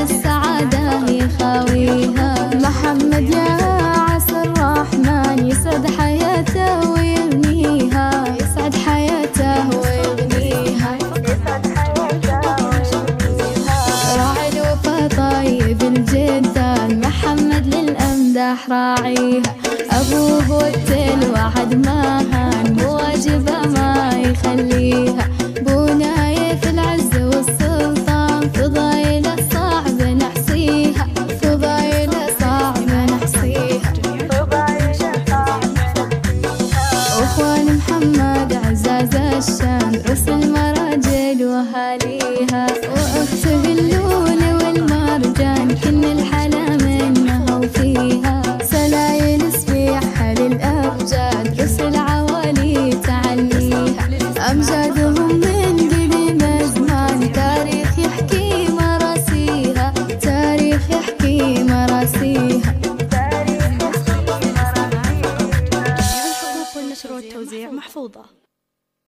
السعادة يخاويها. محمد يا عسى الرحمن يسعد حياته ويغنيها، يسعد حياته ويغنيها، يسعد حياته ويغنيها. راعي الوفا طيب الجدان، محمد للأمدح راعيها. أبوه وقت الوعد ما هان، بواجبه ما يخليها. بناية في العز والسلطان، فضايله صعب نحصيها، فضايله صعب نحصيها، فضايله صعب نحصيها. أخوان محمد عزاز الشان، رؤوس المراجل وأهاليها. وأخته اللولي والمرجان، كن الحلا منها وفيها. سلايل سبيحة للأبجاد، رؤوس العوالي تعليها. أمجادهم من قديم زمان، تاريخ يحكي مراسيها، تاريخ يحكي مراسيها، تاريخ يحكي مراسيها. الحقوق والنشر والتوزيع محفوظة.